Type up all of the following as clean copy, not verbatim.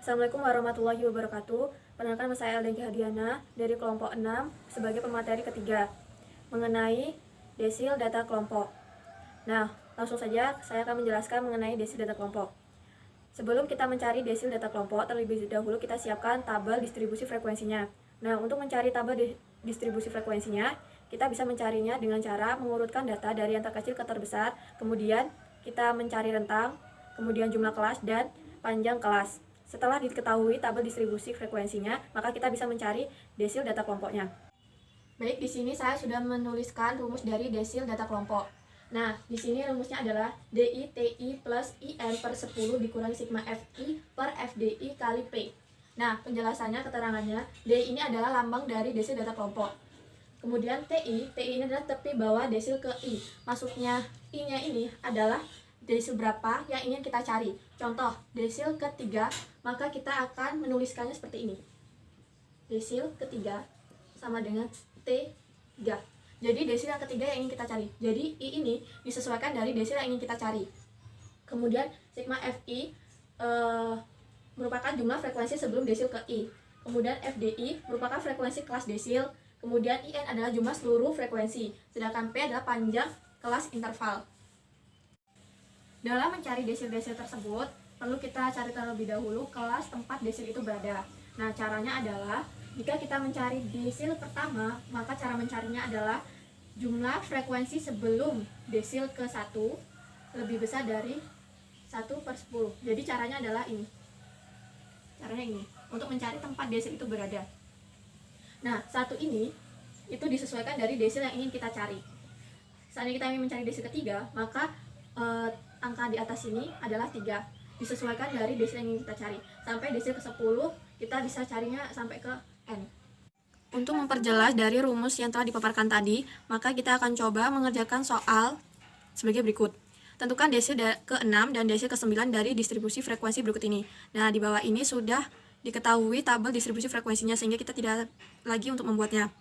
Assalamualaikum warahmatullahi wabarakatuh. Perkenalkan, saya Elden Hadiana dari kelompok 6 sebagai pemateri ketiga mengenai desil data kelompok. Nah, langsung saja saya akan menjelaskan mengenai desil data kelompok. Sebelum kita mencari desil data kelompok, terlebih dahulu kita siapkan tabel distribusi frekuensinya. Nah, untuk mencari tabel distribusi frekuensinya, kita bisa mencarinya dengan cara mengurutkan data dari yang terkecil ke terbesar, kemudian kita mencari rentang, kemudian jumlah kelas, dan panjang kelas. Setelah diketahui tabel distribusi frekuensinya, maka kita bisa mencari desil data kelompoknya. Baik, di sini saya sudah menuliskan rumus dari desil data kelompok. Nah, di sini rumusnya adalah DI/TI plus IN per 10 dikurangi sigma FI per FDI kali P. Nah, penjelasannya, keterangannya, DI ini adalah lambang dari desil data kelompok. Kemudian TI ini adalah tepi bawah desil ke I. Maksudnya I-nya ini adalah desil berapa yang ingin kita cari. Contoh, desil ketiga, maka kita akan menuliskannya seperti ini. Desil ketiga sama dengan T3. Jadi desil yang ketiga yang ingin kita cari. Jadi I ini disesuaikan dari desil yang ingin kita cari. Kemudian sigma FI merupakan jumlah frekuensi sebelum desil ke I. Kemudian FDI merupakan frekuensi kelas desil. Kemudian IN adalah jumlah seluruh frekuensi. Sedangkan P adalah panjang kelas interval. Dalam mencari desil-desil tersebut, perlu kita cari terlebih dahulu kelas tempat desil itu berada. Nah, caranya adalah, jika kita mencari desil pertama, maka cara mencarinya adalah jumlah frekuensi sebelum desil ke 1 lebih besar dari 1/10. Jadi caranya adalah ini. Caranya ini, untuk mencari tempat desil itu berada. Nah, 1 ini, itu disesuaikan dari desil yang ingin kita cari. Seandainya kita ingin mencari desil ketiga, maka angka di atas ini adalah 3, disesuaikan dari desil yang ingin kita cari. Sampai desil ke 10 kita bisa carinya sampai ke N. Untuk memperjelas dari rumus yang telah dipaparkan tadi, maka kita akan coba mengerjakan soal sebagai berikut. Tentukan desil ke-6 dan desil ke-9 dari distribusi frekuensi berikut ini. Nah, di bawah ini sudah diketahui tabel distribusi frekuensinya, sehingga kita tidak lagi untuk membuatnya.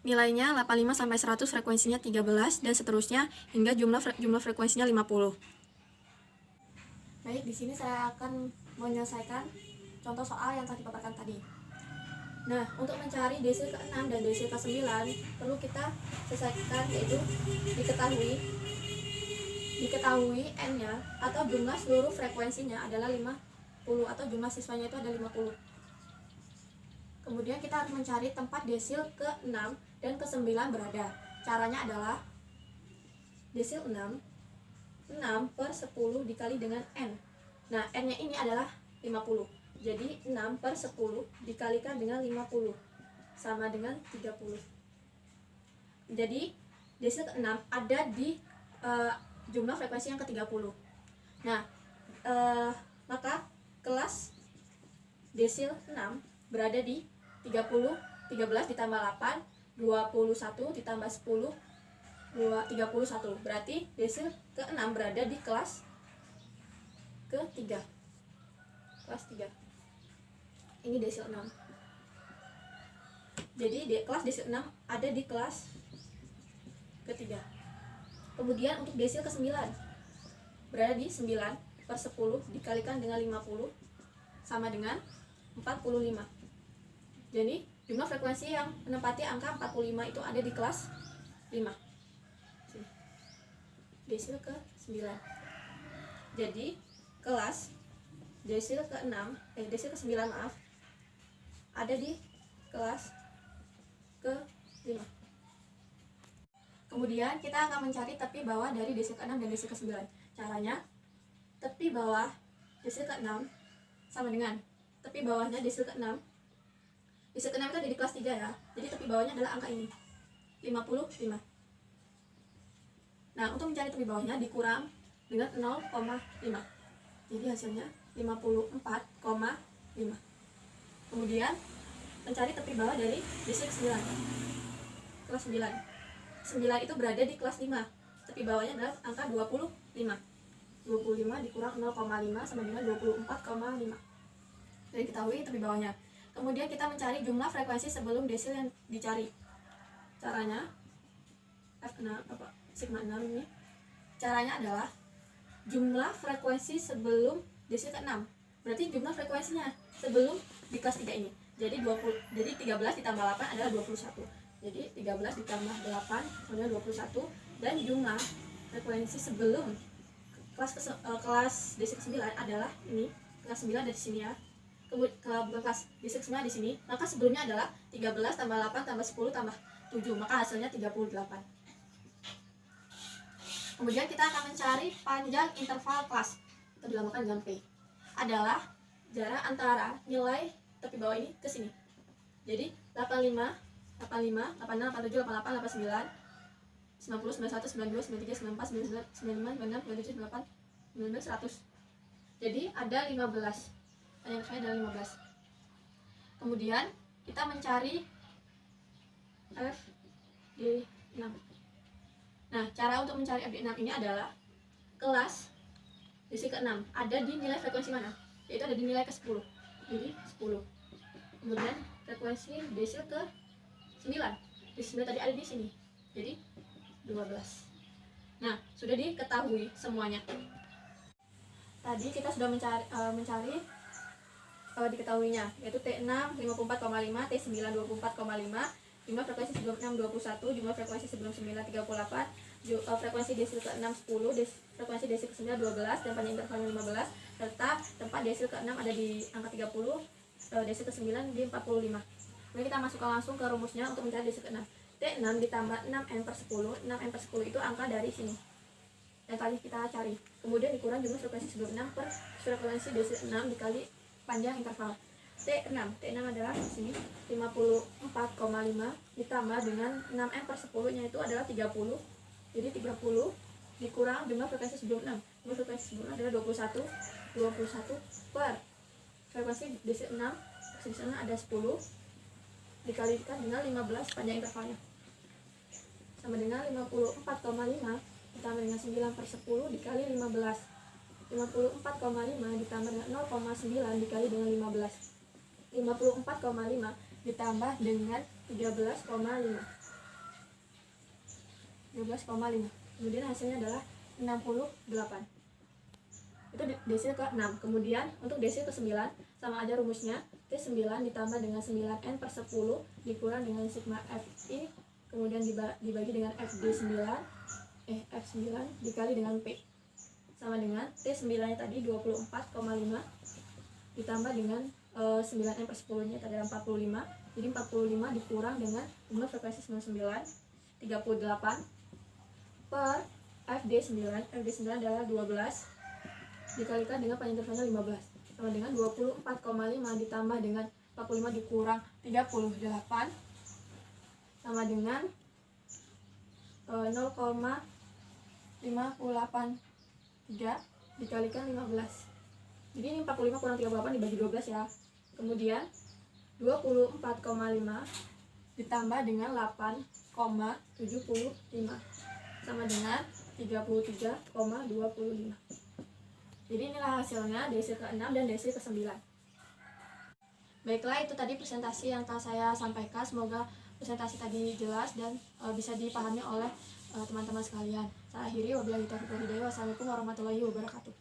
Nilainya 85 sampai 100, frekuensinya 13, dan seterusnya hingga jumlah frekuensinya 50. Baik, di sini saya akan menyelesaikan contoh soal yang telah dipaparkan tadi. Nah, untuk mencari desil ke-6 dan desil ke-9 perlu kita selesaikan, yaitu diketahui N-nya atau jumlah seluruh frekuensinya adalah 50, atau jumlah siswanya itu ada 50. Kemudian kita harus mencari tempat desil ke-6 dan ke-9 berada. Caranya adalah desil 6 per 10 dikali dengan N. Nah, N-nya ini adalah 50. Jadi 6 per 10 dikalikan dengan 50 sama dengan 30. Jadi desil ke-6 ada di jumlah frekuensi yang ke-30. Nah, maka kelas desil 6 berada di 30, 13 ditambah 8, 21 ditambah 10, 31. Berarti desil ke-6 berada di kelas ke-3. Kelas 3. Ini desil 6. Jadi kelas desil 6 ada di kelas ke-3. Kemudian untuk desil ke-9 berada di 9 per 10 dikalikan dengan 50 sama dengan 45. Jadi jumlah frekuensi yang menempati angka 45 itu ada di kelas 5. Desil ke-9. Jadi kelas desil ke-9 ada di kelas ke-5. Kemudian kita akan mencari tepi bawah dari desil ke-6 dan desil ke-9. Caranya, tepi bawah desil ke-6 sama dengan tepi bawahnya desil ke-6. Desil ke-6 itu ada di kelas 3 ya. Jadi tepi bawahnya adalah angka ini, 55. Nah, untuk mencari tepi bawahnya dikurang dengan 0,5. Jadi hasilnya 54,5. Kemudian mencari tepi bawah dari desil ke-9. Kelas 9. 9 itu berada di kelas 5. Tepi bawahnya adalah angka 25. 25 dikurang 0,5 sama dengan 24,5. Jadi ketahui tepi bawahnya. Kemudian kita mencari jumlah frekuensi sebelum desil yang dicari. Caranya sigma 6 ini. Caranya adalah jumlah frekuensi sebelum desil ke-6. berarti jumlah frekuensinya sebelum di kelas 3 ini. Jadi 13 ditambah 8 adalah 21. Jadi 13 ditambah 8 adalah 21, dan jumlah frekuensi sebelum kelas D9 adalah ini, kelas 9 dari sini ya. Bukan kelas D9 di sini, maka sebelumnya adalah 13 tambah 8 tambah 10 tambah 7, maka hasilnya 38. Kemudian kita akan mencari panjang interval kelas, atau dinamakan dengan P, adalah jarak antara nilai tepi bawah ini ke sini. Jadi 85, 86, 87, 88, 89, 90, 91, 92, 93, 94, 95, 96, 97, 98, 19, 100. Jadi ada 15. Panjang saya adalah 15. Kemudian kita mencari FD6. Nah, cara untuk mencari FD6 ini adalah kelas desil ke-6 ada di nilai frekuensi mana? Yaitu ada di nilai ke-10. Jadi 10. Kemudian frekuensi desil ke-9. Desil tadi ada di sini. Jadi 12. Nah, sudah diketahui semuanya. Tadi kita sudah mencari diketahuinya, yaitu T6 54,5, T9 24,5, jumlah frekuensi sebelum 6 21, jumlah frekuensi sebelum 9 38, frekuensi desil ke-6 10, frekuensi desil ke-9 12, dan panjang intervalnya 15, serta tempat desil ke-6 ada di angka 30, desil ke-9 di 45. Kemudian kita masukkan langsung ke rumusnya untuk mencari desil ke-6. T6 ditambah 6n/10, 6n/10 itu angka dari sini yang tadi kita cari. Kemudian dikurang jumlah frekuensi sebelum 6 per frekuensi desil 6 dikali panjang interval. T6 adalah di sini 54,5 ditambah dengan 6n/10 nya itu adalah 30. Jadi 30 dikurang jumlah frekuensi sebelum 6. Jumlah frekuensi sebelum 6 adalah 21 per frekuensi desil 6. Di sana ada 10 dikalikan dengan 15 panjang intervalnya. Sama dengan 54,5 ditambah dengan 9/10 dikali 15. 54,5 ditambah dengan 0,9 dikali dengan 15. 54,5 ditambah dengan 13,5. Kemudian hasilnya adalah 68. Itu desil ke-6. Kemudian untuk desil ke-9 sama aja rumusnya. T9 ditambah dengan 9n/10 dikurang dengan sigma Fi, kemudian dibagi dengan F9 dikali dengan P, sama dengan T9 nya tadi 24,5 ditambah dengan 9n/10 nya tadi adalah 45. Jadi 45 dikurang dengan jumlah frekuensi 99 38 per FD9 adalah 12 dikalikan dengan panjang intervalnya 15, sama dengan 24,5 ditambah dengan 45 dikurang 38 sama dengan 0,583 dikalikan 15. Jadi ini 45 kurang 38 dibagi 12 ya. Kemudian 24,5 ditambah dengan 8,75 sama dengan 33,25. Jadi inilah hasilnya desil ke-6 dan desil ke-9. Baiklah, itu tadi presentasi yang telah saya sampaikan. Semoga presentasi tadi jelas dan bisa dipahami oleh teman-teman sekalian. Saya akhiri, wabillahi taufiq wal hidayah. Wassalamualaikum warahmatullahi wabarakatuh.